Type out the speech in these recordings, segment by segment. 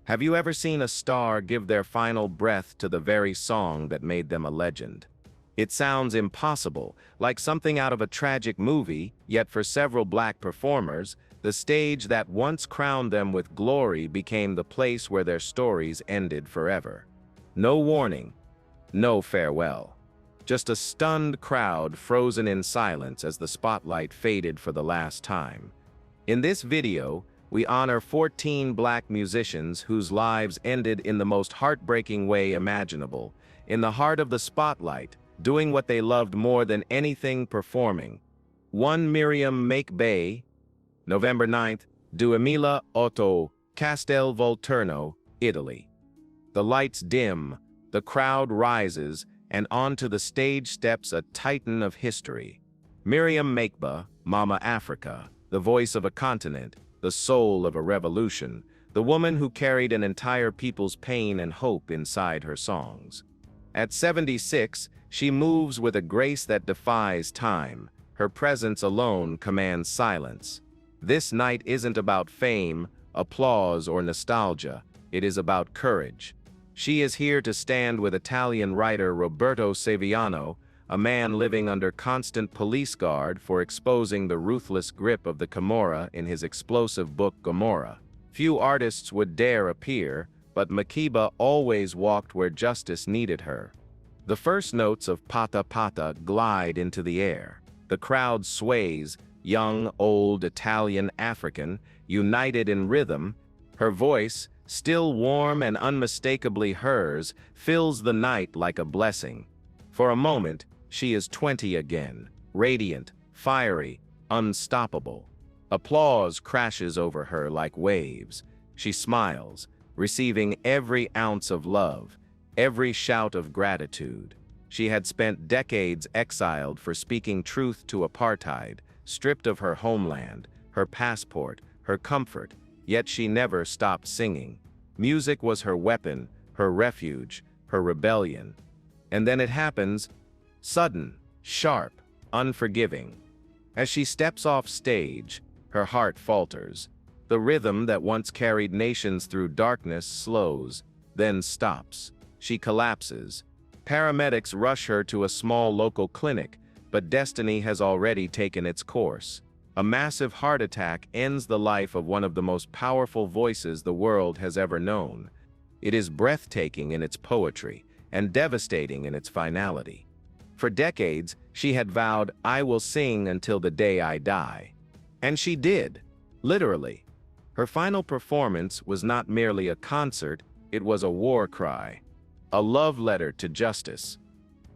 Have you ever seen a star give their final breath to the very song that made them a legend? It sounds impossible, like something out of a tragic movie, yet for several black performers, the stage that once crowned them with glory became the place where their stories ended forever. No warning, no farewell. Just a stunned crowd frozen in silence as the spotlight faded for the last time. In this video, we honor 14 black musicians whose lives ended in the most heartbreaking way imaginable, in the heart of the spotlight, doing what they loved more than anything, performing. 1. Miriam Makeba, November 9th, 2008, Castel Volturno, Italy. The lights dim, the crowd rises, and onto the stage steps a titan of history. Miriam Makeba, Mama Africa, the voice of a continent, the soul of a revolution, the woman who carried an entire people's pain and hope inside her songs. At 76, she moves with a grace that defies time. Her presence alone commands silence. This night isn't about fame, applause, or nostalgia. It is about courage. She is here to stand with Italian writer Roberto Saviano, a man living under constant police guard for exposing the ruthless grip of the Camorra in his explosive book Gomorrah. Few artists would dare appear, but Makeba always walked where justice needed her. The first notes of Pata Pata glide into the air. The crowd sways, young, old, Italian, African, united in rhythm. Her voice, still warm and unmistakably hers, fills the night like a blessing. For a moment, she is 20 again, radiant, fiery, unstoppable. Applause crashes over her like waves. She smiles, receiving every ounce of love, every shout of gratitude. She had spent decades exiled for speaking truth to apartheid, stripped of her homeland, her passport, her comfort, yet she never stopped singing. Music was her weapon, her refuge, her rebellion. And then it happens, sudden, sharp, unforgiving. As she steps off stage, her heart falters. The rhythm that once carried nations through darkness slows, then stops. She collapses. Paramedics rush her to a small local clinic, but destiny has already taken its course. A massive heart attack ends the life of one of the most powerful voices the world has ever known. It is breathtaking in its poetry and devastating in its finality. For decades, she had vowed, "I will sing until the day I die." And she did, literally. Her final performance was not merely a concert, it was a war cry. A love letter to justice.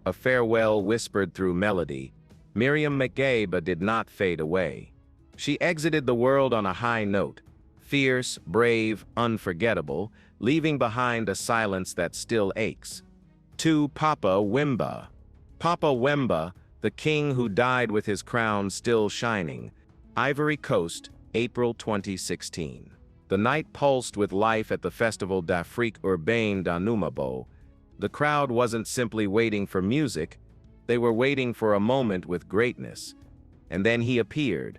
A farewell whispered through melody. Miriam Makeba did not fade away. She exited the world on a high note, fierce, brave, unforgettable, leaving behind a silence that still aches. 2. Papa Wemba. Papa Wemba, the king who died with his crown still shining. Ivory Coast, April 2016. The night pulsed with life at the Festival d'Afrique Urbaine d'Anoumabo. The crowd wasn't simply waiting for music, they were waiting for a moment with greatness. And then he appeared.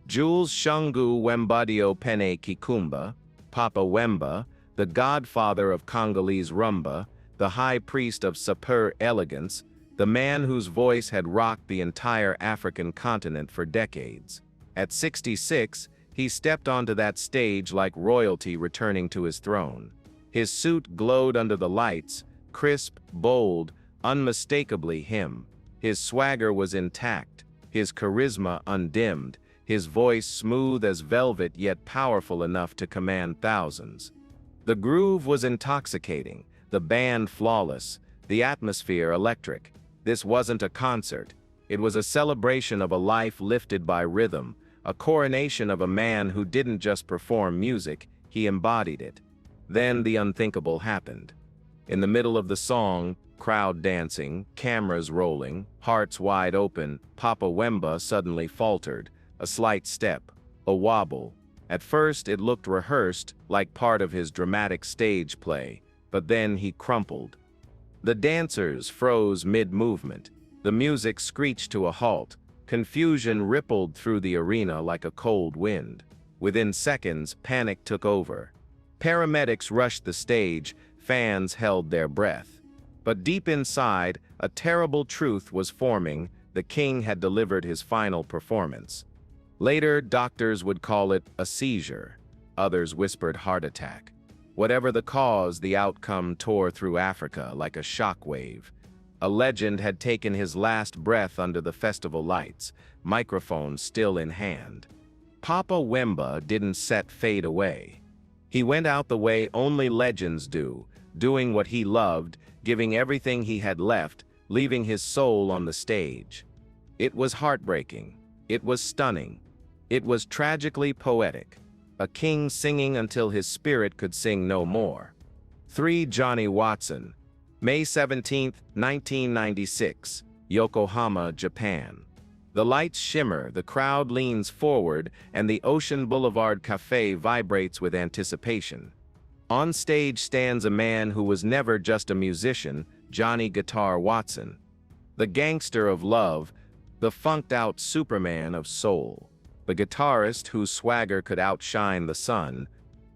Jules Shungu Wembadio Pene Kikumba, Papa Wemba, the godfather of Congolese rumba, the high priest of super elegance, the man whose voice had rocked the entire African continent for decades. At 66, he stepped onto that stage like royalty returning to his throne. His suit glowed under the lights, crisp, bold, unmistakably him. His swagger was intact, his charisma undimmed, his voice smooth as velvet yet powerful enough to command thousands. The groove was intoxicating, the band flawless, the atmosphere electric. This wasn't a concert. It was a celebration of a life lifted by rhythm, a coronation of a man who didn't just perform music, he embodied it. Then the unthinkable happened. In the middle of the song, crowd dancing, cameras rolling, hearts wide open, Papa Wemba suddenly faltered, a slight step, a wobble. At first it looked rehearsed, like part of his dramatic stage play, but then he crumpled. The dancers froze mid-movement. The music screeched to a halt. Confusion rippled through the arena like a cold wind. Within seconds, panic took over. Paramedics rushed the stage, fans held their breath. But deep inside, a terrible truth was forming: the king had delivered his final performance. Later, doctors would call it a seizure. Others whispered heart attack. Whatever the cause, the outcome tore through Africa like a shockwave. A legend had taken his last breath under the festival lights, microphone still in hand. Papa Wemba didn't set fate away. He went out the way only legends do, doing what he loved, giving everything he had left, leaving his soul on the stage. It was heartbreaking. It was stunning. It was tragically poetic. A king singing until his spirit could sing no more. 3. Johnny Watson. May 17, 1996, Yokohama, Japan. The lights shimmer, the crowd leans forward, and the Ocean Boulevard Cafe vibrates with anticipation. On stage stands a man who was never just a musician, Johnny Guitar Watson. The gangster of love, the funked-out Superman of soul. The guitarist whose swagger could outshine the sun.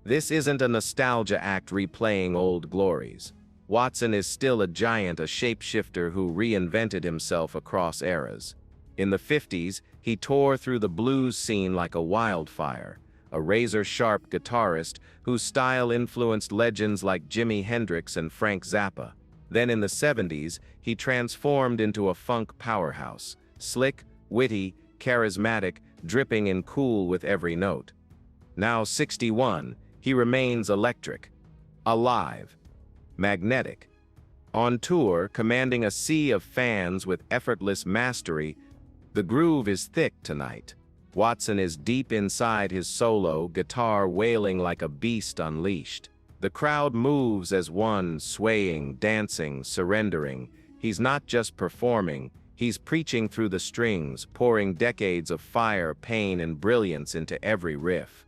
This isn't a nostalgia act replaying old glories. Watson is still a giant, a shapeshifter who reinvented himself across eras. In the 50s, he tore through the blues scene like a wildfire, a razor-sharp guitarist whose style influenced legends like Jimi Hendrix and Frank Zappa. Then in the 70s, he transformed into a funk powerhouse, slick, witty, charismatic, dripping in cool with every note. Now 61, he remains electric, alive, magnetic. On tour, commanding a sea of fans with effortless mastery, the groove is thick tonight. Watson is deep inside his solo, guitar wailing like a beast unleashed. The crowd moves as one, swaying, dancing, surrendering. He's not just performing, he's preaching through the strings, pouring decades of fire, pain, and brilliance into every riff.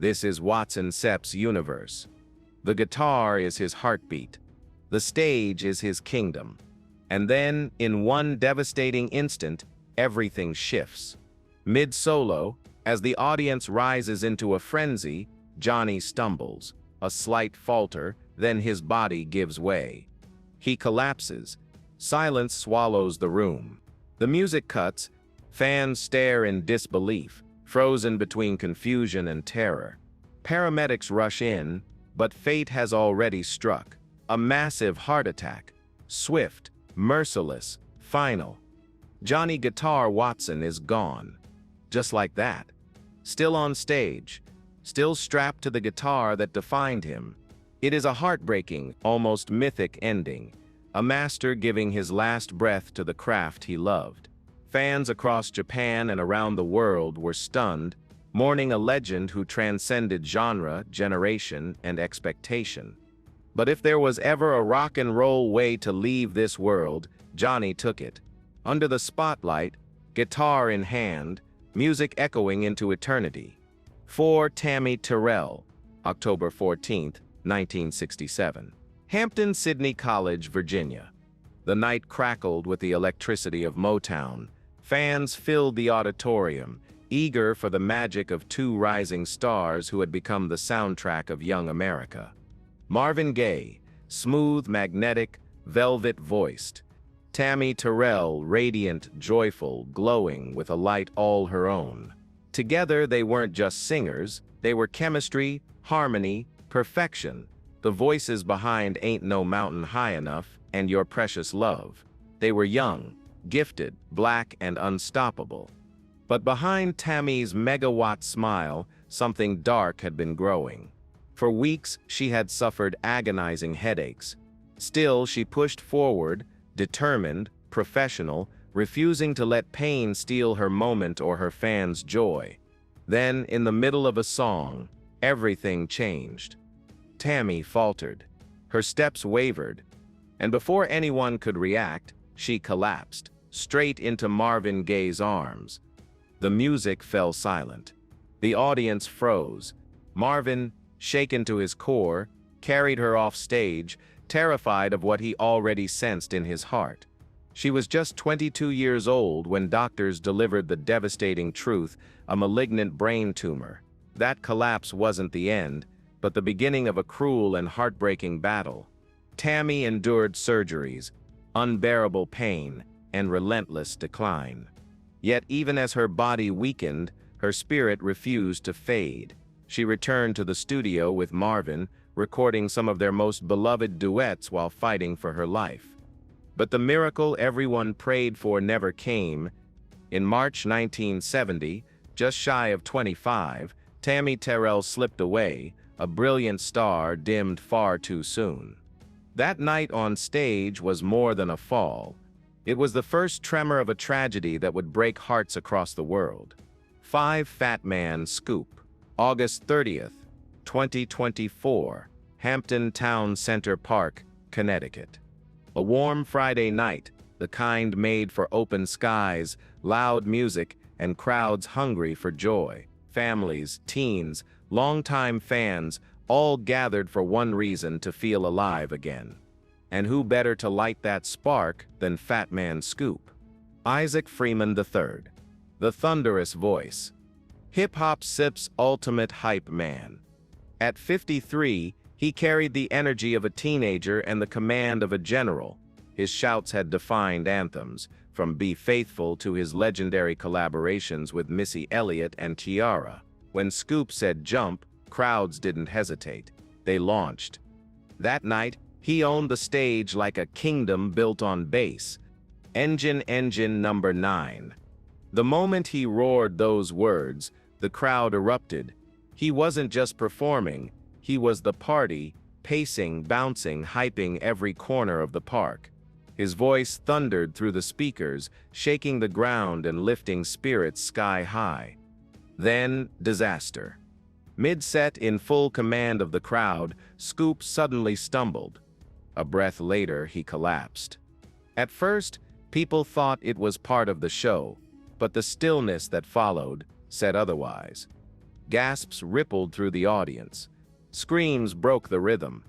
This is Watson Sepp's universe. The guitar is his heartbeat. The stage is his kingdom. And then, in one devastating instant, everything shifts. Mid-solo, as the audience rises into a frenzy, Johnny stumbles. A slight falter, then his body gives way. He collapses. Silence swallows the room. The music cuts. Fans stare in disbelief, frozen between confusion and terror. Paramedics rush in, but fate has already struck. A massive heart attack. Swift, merciless, final. Johnny Guitar Watson is gone. Just like that. Still on stage. Still strapped to the guitar that defined him. It is a heartbreaking, almost mythic ending. A master giving his last breath to the craft he loved. Fans across Japan and around the world were stunned, mourning a legend who transcended genre, generation, and expectation. But if there was ever a rock and roll way to leave this world, Johnny took it. Under the spotlight, guitar in hand, music echoing into eternity. 4. Tammy Terrell, October 14, 1967. Hampton Sydney College, Virginia. The night crackled with the electricity of Motown. Fans filled the auditorium, eager for the magic of two rising stars who had become the soundtrack of young America. Marvin Gaye, smooth, magnetic, velvet-voiced. Tammy Terrell, radiant, joyful, glowing, with a light all her own. Together, they weren't just singers, they were chemistry, harmony, perfection. The voices behind Ain't No Mountain High Enough and Your Precious Love. They were young, gifted, black, and unstoppable. But behind Tammy's megawatt smile, something dark had been growing. For weeks, she had suffered agonizing headaches. Still, she pushed forward, determined, professional, refusing to let pain steal her moment or her fans' joy. Then, in the middle of a song, everything changed. Tammy faltered. Her steps wavered. And before anyone could react, she collapsed, straight into Marvin Gaye's arms. The music fell silent. The audience froze. Marvin, shaken to his core, carried her off stage, terrified of what he already sensed in his heart. She was just 22 years old when doctors delivered the devastating truth: a malignant brain tumor. That collapse wasn't the end, but the beginning of a cruel and heartbreaking battle. Tammy endured surgeries, unbearable pain, and relentless decline. Yet even as her body weakened, her spirit refused to fade. She returned to the studio with Marvin, recording some of their most beloved duets while fighting for her life. But the miracle everyone prayed for never came. In March 1970, just shy of 25, Tammy Terrell slipped away, a brilliant star dimmed far too soon. That night on stage was more than a fall. It was the first tremor of a tragedy that would break hearts across the world. 5 Fat Man Scoop, August 30th, 2024, Hampton Town Center Park, Connecticut. A warm Friday night, the kind made for open skies, loud music, and crowds hungry for joy. Families, teens, longtime fans, all gathered for one reason: to feel alive again. And who better to light that spark than Fat Man Scoop? Isaac Freeman III, the thunderous voice. Hip-hop sip's ultimate hype man. At 53, he carried the energy of a teenager and the command of a general. His shouts had defined anthems, from Be Faithful to his legendary collaborations with Missy Elliott and Tiara. When Scoop said jump, crowds didn't hesitate. They launched. That night, he owned the stage like a kingdom built on bass. Engine number 9. The moment he roared those words, the crowd erupted. He wasn't just performing, he was the party, pacing, bouncing, hyping every corner of the park. His voice thundered through the speakers, shaking the ground and lifting spirits sky high. Then, disaster. Mid-set, in full command of the crowd, Scoop suddenly stumbled. A breath later, he collapsed. At first, people thought it was part of the show, but the stillness that followed said otherwise. Gasps rippled through the audience. Screams broke the rhythm.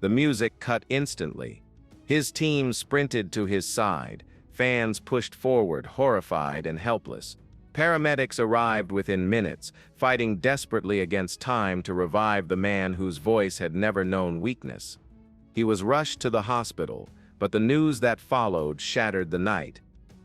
The music cut instantly. His team sprinted to his side. Fans pushed forward, horrified and helpless. Paramedics arrived within minutes, fighting desperately against time to revive the man whose voice had never known weakness. He was rushed to the hospital, but the news that followed shattered the night.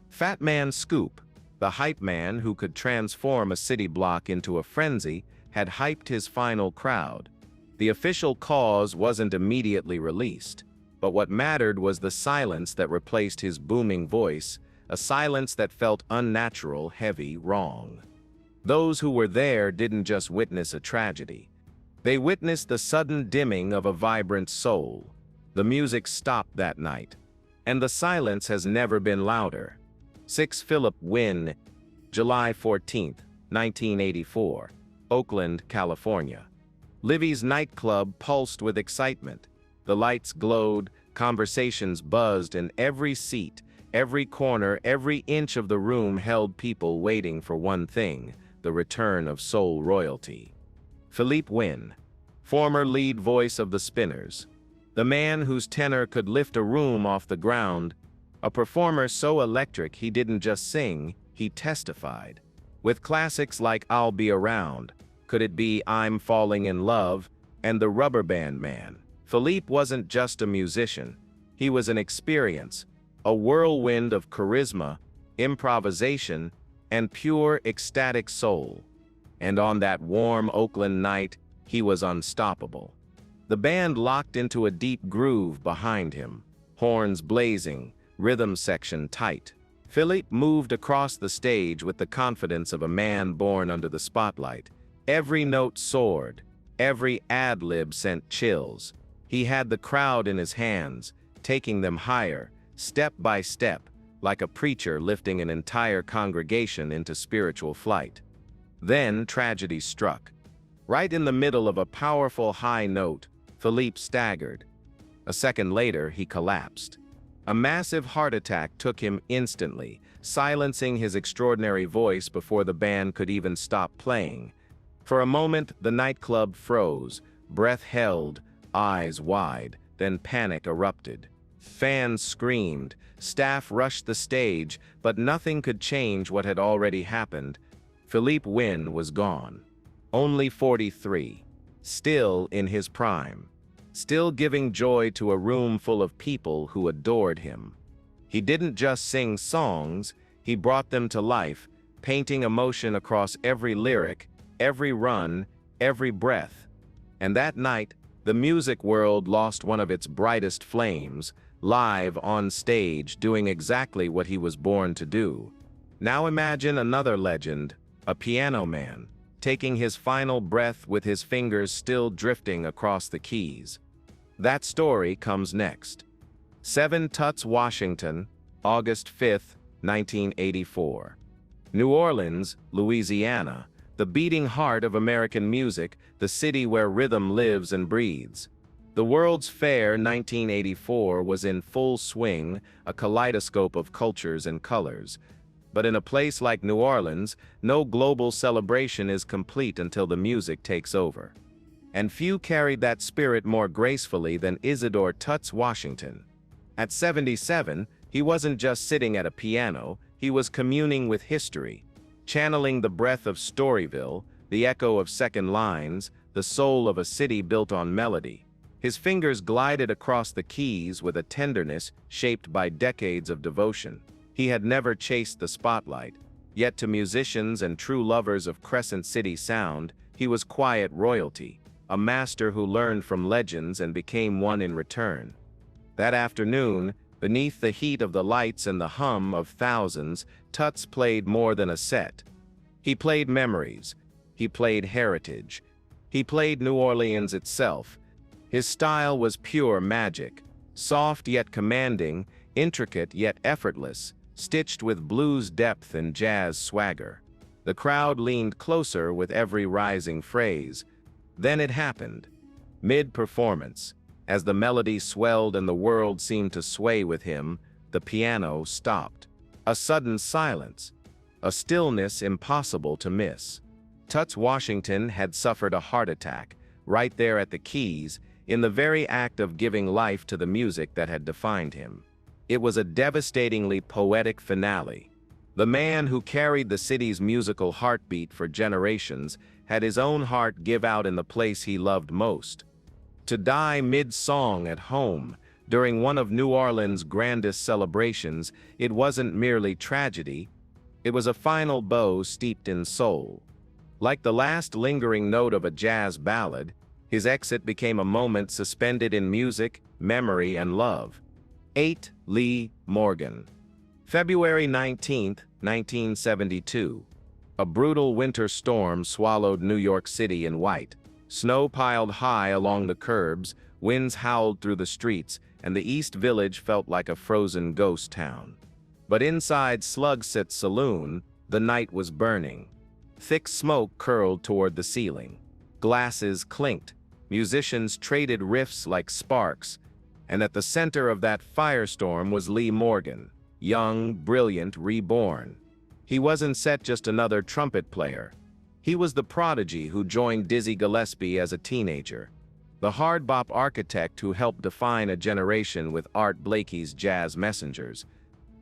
Fat Man Scoop, the hype man who could transform a city block into a frenzy, had hyped his final crowd. The official cause wasn't immediately released, but what mattered was the silence that replaced his booming voice, a silence that felt unnatural, heavy, wrong. Those who were there didn't just witness a tragedy. They witnessed the sudden dimming of a vibrant soul. The music stopped that night, and the silence has never been louder. 6 Philip Wynne, July 14, 1984, Oakland, California. Livy's nightclub pulsed with excitement. The lights glowed, conversations buzzed, and every seat, every corner, every inch of the room held people waiting for one thing: the return of soul royalty. Philippe Wynne, former lead voice of the Spinners, the man whose tenor could lift a room off the ground, a performer so electric he didn't just sing, he testified. With classics like I'll Be Around, Could It Be I'm Falling in Love, and The Rubber Band Man, Philippe wasn't just a musician, he was an experience, a whirlwind of charisma, improvisation, and pure ecstatic soul. And on that warm Oakland night, he was unstoppable. The band locked into a deep groove behind him, horns blazing, rhythm section tight. Philippe moved across the stage with the confidence of a man born under the spotlight. Every note soared, every ad-lib sent chills. He had the crowd in his hands, taking them higher, step by step, like a preacher lifting an entire congregation into spiritual flight. Then tragedy struck. Right in the middle of a powerful high note, Philippe staggered. A second later, he collapsed. A massive heart attack took him instantly, silencing his extraordinary voice before the band could even stop playing. For a moment, the nightclub froze, breath held, eyes wide, then panic erupted. Fans screamed, staff rushed the stage, but nothing could change what had already happened. Philippe Wynne was gone. Only 43. still in his prime, still giving joy to a room full of people who adored him. He didn't just sing songs, he brought them to life, painting emotion across every lyric, every run, every breath. And that night, the music world lost one of its brightest flames, live on stage doing exactly what he was born to do. Now imagine another legend, a piano man, taking his final breath with his fingers still drifting across the keys. That story comes next. 7 Tuts, Washington, August 5, 1984. New Orleans, Louisiana, the beating heart of American music, the city where rhythm lives and breathes. The World's Fair 1984 was in full swing, a kaleidoscope of cultures and colors. But in a place like New Orleans, no global celebration is complete until the music takes over. And few carried that spirit more gracefully than Isidore Tuts Washington. At 77, he wasn't just sitting at a piano, he was communing with history, channeling the breath of Storyville, the echo of second lines, the soul of a city built on melody. His fingers glided across the keys with a tenderness shaped by decades of devotion. He had never chased the spotlight, yet to musicians and true lovers of Crescent City sound, he was quiet royalty, a master who learned from legends and became one in return. That afternoon, beneath the heat of the lights and the hum of thousands, Tuts played more than a set. He played memories. He played heritage. He played New Orleans itself. His style was pure magic, soft yet commanding, intricate yet effortless, stitched with blues depth and jazz swagger. The crowd leaned closer with every rising phrase. Then it happened. Mid-performance, as the melody swelled and the world seemed to sway with him, the piano stopped. A sudden silence, a stillness impossible to miss. Tuts Washington had suffered a heart attack, right there at the keys, in the very act of giving life to the music that had defined him. It was a devastatingly poetic finale. The man who carried the city's musical heartbeat for generations had his own heart give out in the place he loved most. To die mid-song at home, during one of New Orleans' grandest celebrations, it wasn't merely tragedy, it was a final bow steeped in soul. Like the last lingering note of a jazz ballad, his exit became a moment suspended in music, memory, and love. 8. Lee Morgan. February 19, 1972. A brutal winter storm swallowed New York City in white. Snow piled high along the curbs, winds howled through the streets, and the East Village felt like a frozen ghost town. But inside Slugset's saloon, the night was burning. Thick smoke curled toward the ceiling. Glasses clinked. Musicians traded riffs like sparks. And at the center of that firestorm was Lee Morgan, young, brilliant, reborn. He wasn't set just another trumpet player. He was the prodigy who joined Dizzy Gillespie as a teenager, the hard bop architect who helped define a generation with Art Blakey's Jazz Messengers,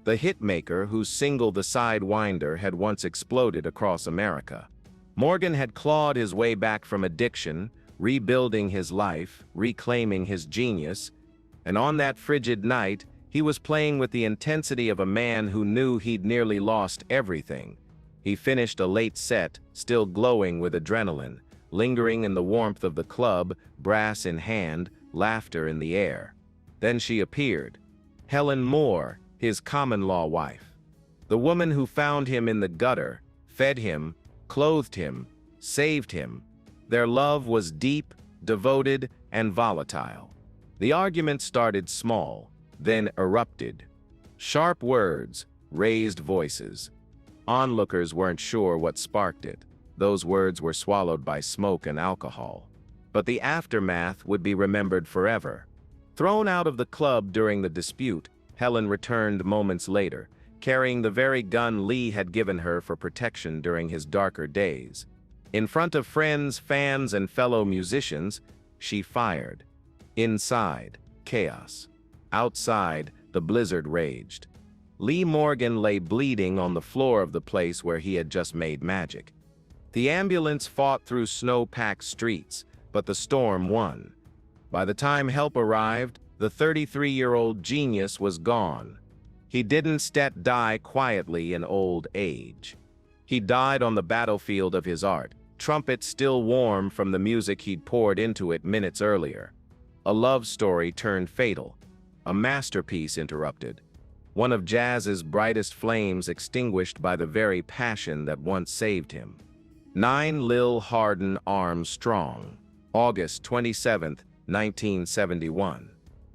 the hitmaker whose single The Sidewinder had once exploded across America. Morgan had clawed his way back from addiction, rebuilding his life, reclaiming his genius, and on that frigid night, he was playing with the intensity of a man who knew he'd nearly lost everything. He finished a late set, still glowing with adrenaline, lingering in the warmth of the club, brass in hand, laughter in the air. Then she appeared. Helen Moore, his common-law wife. The woman who found him in the gutter, fed him, clothed him, saved him. Their love was deep, devoted, and volatile. The argument started small, then erupted. Sharp words, raised voices. Onlookers weren't sure what sparked it. Those words were swallowed by smoke and alcohol. But the aftermath would be remembered forever. Thrown out of the club during the dispute, Helen returned moments later, carrying the very gun Lee had given her for protection during his darker days. In front of friends, fans, and fellow musicians, she fired. Inside, chaos. Outside, the blizzard raged. Lee Morgan lay bleeding on the floor of the place where he had just made magic. The ambulance fought through snow-packed streets, but the storm won. By the time help arrived, the 33-year-old genius was gone. He didn't die quietly in old age. He died on the battlefield of his art, trumpet still warm from the music he'd poured into it minutes earlier. A love story turned fatal. A masterpiece interrupted. One of jazz's brightest flames extinguished by the very passion that once saved him. 9 Lil Hardin Armstrong. August 27, 1971.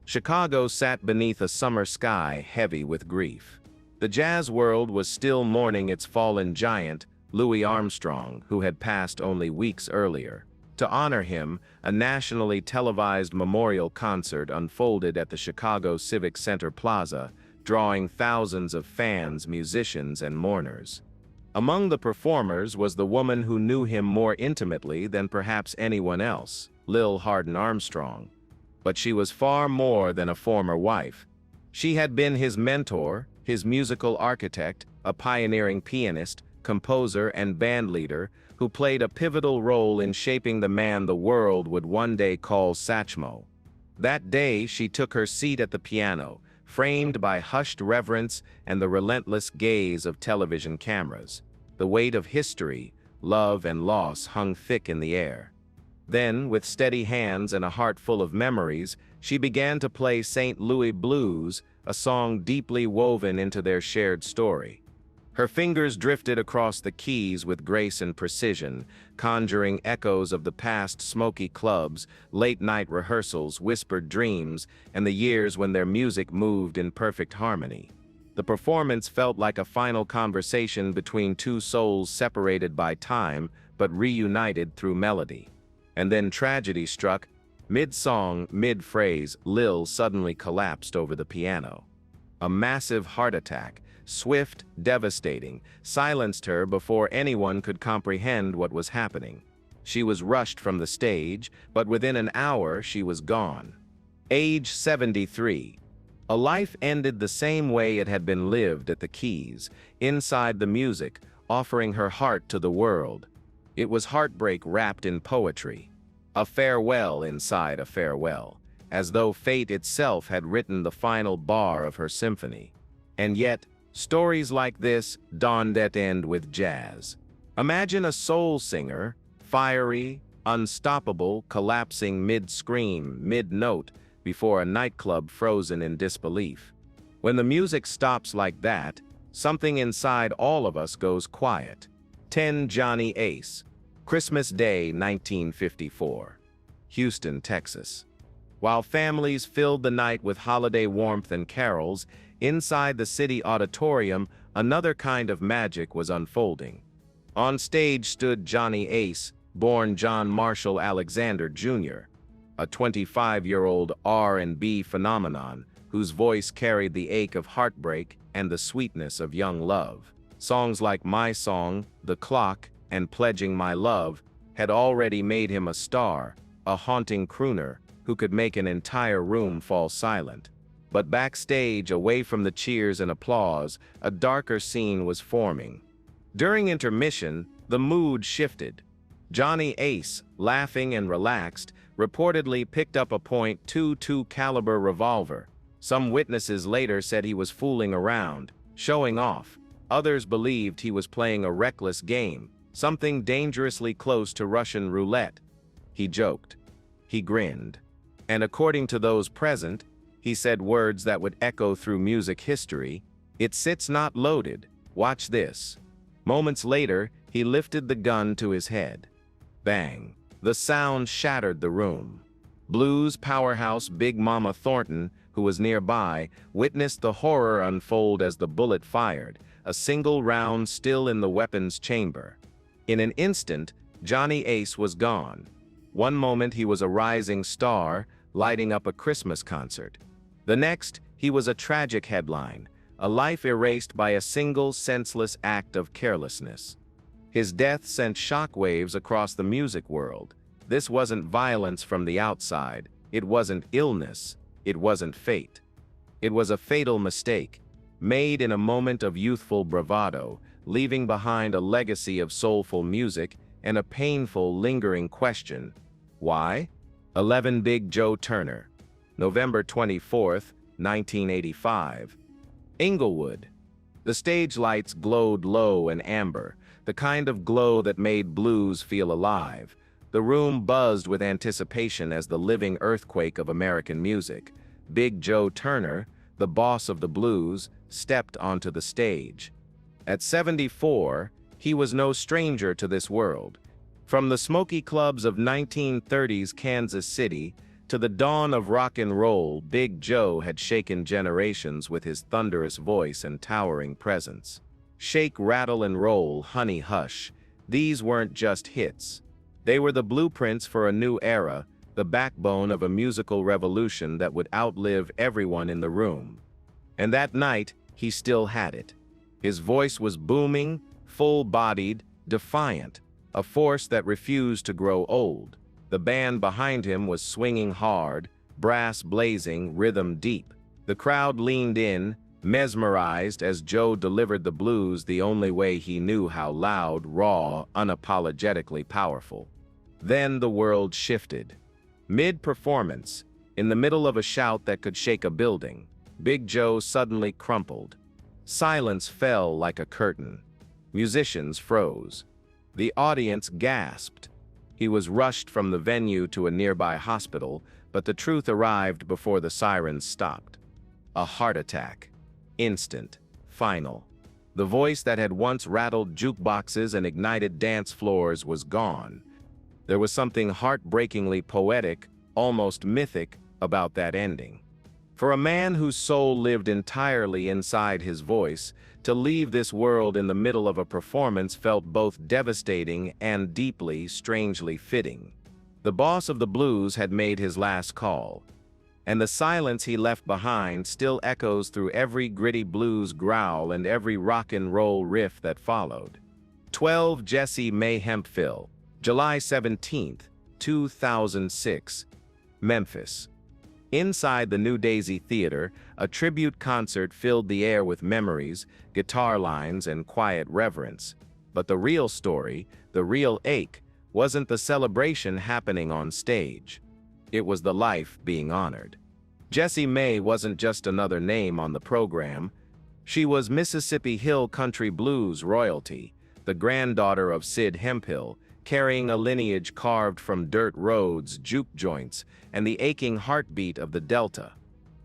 Chicago sat beneath a summer sky heavy with grief. The jazz world was still mourning its fallen giant, Louis Armstrong, who had passed only weeks earlier. To honor him, a nationally televised memorial concert unfolded at the Chicago Civic Center Plaza, drawing thousands of fans, musicians, and mourners. Among the performers was the woman who knew him more intimately than perhaps anyone else, Lil Hardin Armstrong. But she was far more than a former wife. She had been his mentor, his musical architect, a pioneering pianist, composer, and bandleader who played a pivotal role in shaping the man the world would one day call Satchmo. That day, she took her seat at the piano, framed by hushed reverence and the relentless gaze of television cameras. The weight of history, love, and loss hung thick in the air. Then, with steady hands and a heart full of memories, she began to play St. Louis Blues, a song deeply woven into their shared story. Her fingers drifted across the keys with grace and precision, conjuring echoes of the past smoky clubs, late-night rehearsals, whispered dreams, and the years when their music moved in perfect harmony. The performance felt like a final conversation between two souls separated by time, but reunited through melody. And then tragedy struck. Mid-song, mid-phrase, Lil suddenly collapsed over the piano. A massive heart attack, swift, devastating, silenced her before anyone could comprehend what was happening. She was rushed from the stage, but within an hour she was gone. Age 73. A life ended the same way it had been lived at the Keys, inside the music, offering her heart to the world. It was heartbreak wrapped in poetry. A farewell inside a farewell, as though fate itself had written the final bar of her symphony. And yet, stories like this don't end with jazz. Imagine a soul singer, fiery, unstoppable, collapsing mid-scream, mid-note, before a nightclub frozen in disbelief. When the music stops like that, something inside all of us goes quiet. 10 Johnny Ace. Christmas Day, 1954. Houston, Texas. While families filled the night with holiday warmth and carols, inside the city auditorium, another kind of magic was unfolding. On stage stood Johnny Ace, born John Marshall Alexander, Jr., a 25-year-old R&B phenomenon whose voice carried the ache of heartbreak and the sweetness of young love. Songs like My Song, The Clock, and Pledging My Love had already made him a star, a haunting crooner who could make an entire room fall silent. But backstage, away from the cheers and applause, a darker scene was forming. During intermission, the mood shifted. Johnny Ace, laughing and relaxed, reportedly picked up a .22 caliber revolver. Some witnesses later said he was fooling around, showing off. Others believed he was playing a reckless game, something dangerously close to Russian roulette. He joked. He grinned. And according to those present, he said words that would echo through music history. "It sits not loaded. Watch this." Moments later, he lifted the gun to his head. Bang. The sound shattered the room. Blues powerhouse Big Mama Thornton, who was nearby, witnessed the horror unfold as the bullet fired, a single round still in the weapon's chamber. In an instant, Johnny Ace was gone. One moment he was a rising star, lighting up a Christmas concert. The next, he was a tragic headline, a life erased by a single senseless act of carelessness. His death sent shockwaves across the music world. This wasn't violence from the outside. It wasn't illness. It wasn't fate. It was a fatal mistake, made in a moment of youthful bravado, leaving behind a legacy of soulful music and a painful, lingering question: Why? 11 Big Joe Turner. November 24th, 1985. Inglewood. The stage lights glowed low and amber, the kind of glow that made blues feel alive. The room buzzed with anticipation as the living earthquake of American music. Big Joe Turner, the boss of the blues, stepped onto the stage. At 74, he was no stranger to this world. From the smoky clubs of 1930s Kansas City to the dawn of rock and roll, Big Joe had shaken generations with his thunderous voice and towering presence. Shake, rattle, and roll, honey, hush. These weren't just hits. They were the blueprints for a new era, the backbone of a musical revolution that would outlive everyone in the room. And that night, he still had it. His voice was booming, full-bodied, defiant, a force that refused to grow old. The band behind him was swinging hard, brass blazing, rhythm deep. The crowd leaned in, mesmerized as Joe delivered the blues the only way he knew how: loud, raw, unapologetically powerful. Then the world shifted. Mid-performance, in the middle of a shout that could shake a building, Big Joe suddenly crumpled. Silence fell like a curtain. Musicians froze. The audience gasped. He was rushed from the venue to a nearby hospital, but the truth arrived before the sirens stopped. A heart attack. Instant. Final. The voice that had once rattled jukeboxes and ignited dance floors was gone. There was something heartbreakingly poetic, almost mythic, about that ending. For a man whose soul lived entirely inside his voice, to leave this world in the middle of a performance felt both devastating and deeply, strangely fitting. The boss of the blues had made his last call, and the silence he left behind still echoes through every gritty blues growl and every rock and roll riff that followed. 12 Jessie May Hemphill, July 17, 2006, Memphis. Inside the New Daisy Theater, a tribute concert filled the air with memories, guitar lines, and quiet reverence. But the real story, the real ache, wasn't the celebration happening on stage. It was the life being honored. Jessie May wasn't just another name on the program. She was Mississippi Hill country blues royalty, the granddaughter of Sid Hemphill, carrying a lineage carved from dirt roads, juke joints, and the aching heartbeat of the Delta.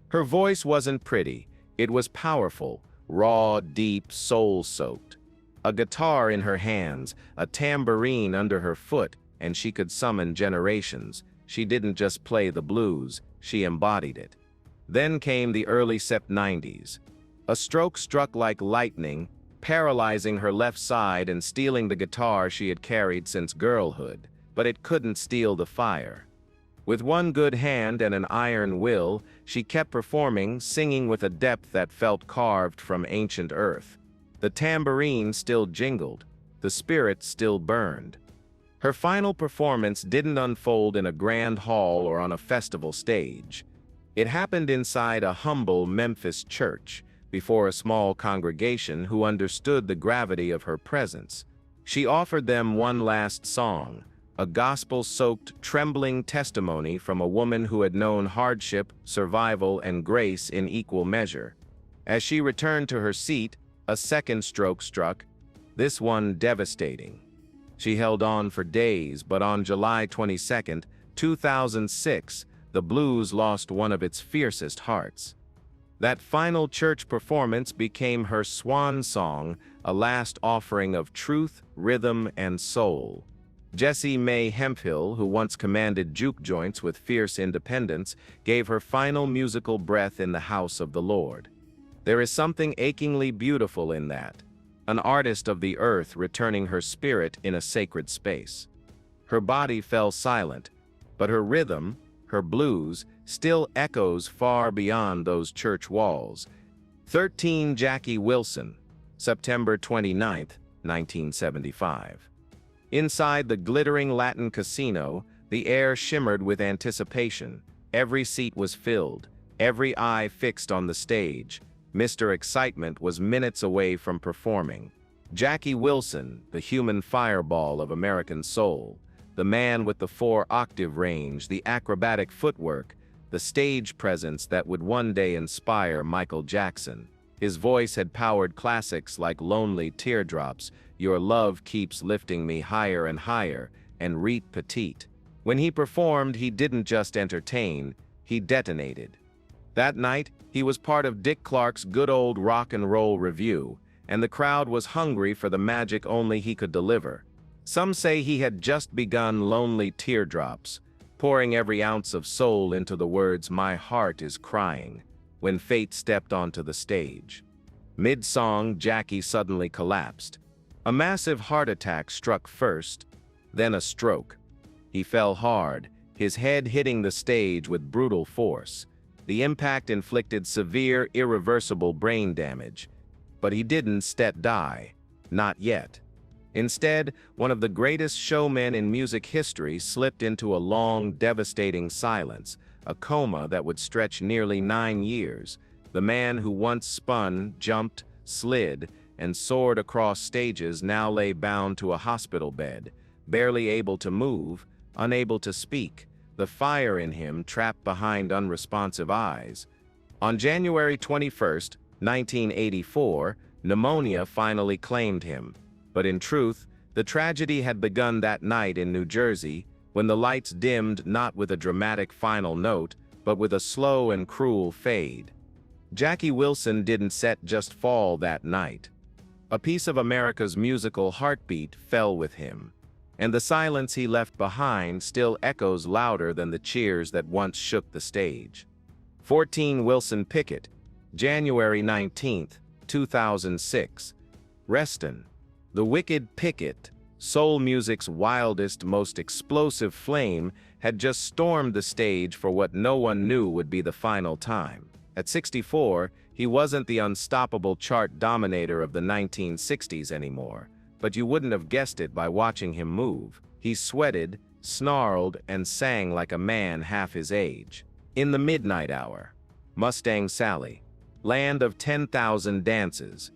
Her voice wasn't pretty, it was powerful, raw, deep, soul-soaked. A guitar in her hands, a tambourine under her foot, and she could summon generations. She didn't just play the blues, she embodied it. Then came the early '90s. A stroke struck like lightning, paralyzing her left side and stealing the guitar she had carried since girlhood, but it couldn't steal the fire. With one good hand and an iron will, she kept performing, singing with a depth that felt carved from ancient earth. The tambourine still jingled, the spirit still burned. Her final performance didn't unfold in a grand hall or on a festival stage. It happened inside a humble Memphis church, before a small congregation who understood the gravity of her presence. She offered them one last song, a gospel-soaked, trembling testimony from a woman who had known hardship, survival, and grace in equal measure. As she returned to her seat, a second stroke struck, this one devastating. She held on for days, but on July 22, 2006, the blues lost one of its fiercest hearts. That final church performance became her swan song, a last offering of truth, rhythm, and soul. Jessie May Hemphill, who once commanded juke joints with fierce independence, gave her final musical breath in the house of the Lord. There is something achingly beautiful in that. An artist of the earth returning her spirit in a sacred space. Her body fell silent, but her rhythm, her blues, still echoes far beyond those church walls. 13 Jackie Wilson, September 29, 1975. Inside the glittering Latin casino, the air shimmered with anticipation. Every seat was filled, every eye fixed on the stage. Mr. Excitement was minutes away from performing. Jackie Wilson, the human fireball of American soul, The man with the 4-octave range, the acrobatic footwork, the stage presence that would one day inspire Michael Jackson. His voice had powered classics like Lonely Teardrops, Your Love Keeps Lifting Me Higher and Higher, and Reet Petite. When he performed, he didn't just entertain, he detonated. That night, he was part of Dick Clark's Good Old Rock and Roll Review, and the crowd was hungry for the magic only he could deliver. Some say he had just begun Lonely Teardrops, pouring every ounce of soul into the words "My heart is crying," when fate stepped onto the stage. Mid-song, Jackie suddenly collapsed. A massive heart attack struck first, then a stroke. He fell hard, his head hitting the stage with brutal force. The impact inflicted severe, irreversible brain damage. But he didn't die. Not yet. Instead, one of the greatest showmen in music history slipped into a long, devastating silence, a coma that would stretch nearly 9 years. The man who once spun, jumped, slid, and soared across stages now lay bound to a hospital bed, barely able to move, unable to speak, the fire in him trapped behind unresponsive eyes. On January 21, 1984, pneumonia finally claimed him. But in truth, the tragedy had begun that night in New Jersey, when the lights dimmed not with a dramatic final note, but with a slow and cruel fade. Jackie Wilson didn't just fall that night. A piece of America's musical heartbeat fell with him, and the silence he left behind still echoes louder than the cheers that once shook the stage. 14 Wilson Pickett, January 19, 2006. Reston. The wicked Pickett, soul music's wildest, most explosive flame, had just stormed the stage for what no one knew would be the final time. At 64, he wasn't the unstoppable chart dominator of the 1960s anymore, but you wouldn't have guessed it by watching him move. He sweated, snarled, and sang like a man half his age. In the Midnight Hour. Mustang Sally. Land of 10,000 Dances.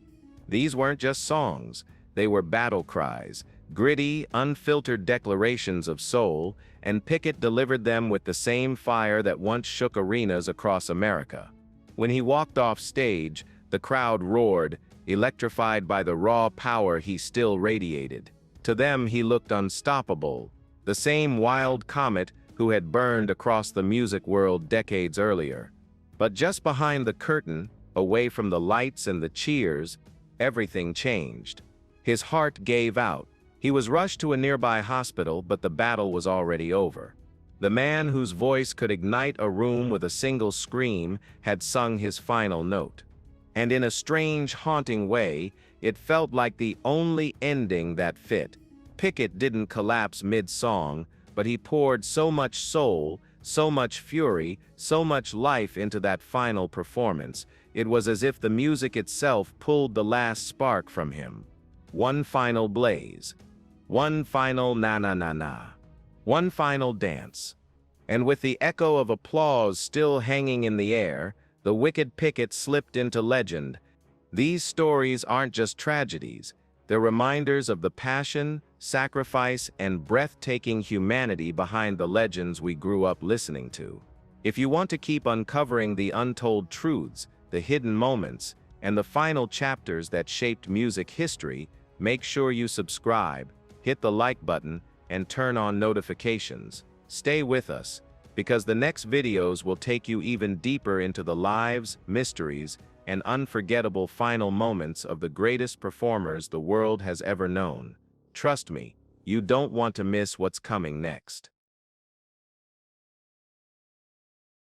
These weren't just songs. They were battle cries, gritty, unfiltered declarations of soul, and Pickett delivered them with the same fire that once shook arenas across America. When he walked off stage, the crowd roared, electrified by the raw power he still radiated. To them, he looked unstoppable, the same wild comet who had burned across the music world decades earlier. But just behind the curtain, away from the lights and the cheers, everything changed. His heart gave out. He was rushed to a nearby hospital, but the battle was already over. The man whose voice could ignite a room with a single scream had sung his final note. And in a strange, haunting way, it felt like the only ending that fit. Pickett didn't collapse mid-song, but he poured so much soul, so much fury, so much life into that final performance. It was as if the music itself pulled the last spark from him. One final blaze. One final na-na-na-na. One final dance. And with the echo of applause still hanging in the air, the wicked Pickett slipped into legend. These stories aren't just tragedies. They're reminders of the passion, sacrifice, and breathtaking humanity behind the legends we grew up listening to. If you want to keep uncovering the untold truths, the hidden moments, and the final chapters that shaped music history, make sure you subscribe, hit the like button, and turn on notifications. Stay with us, because the next videos will take you even deeper into the lives, mysteries, and unforgettable final moments of the greatest performers the world has ever known. Trust me, you don't want to miss what's coming next.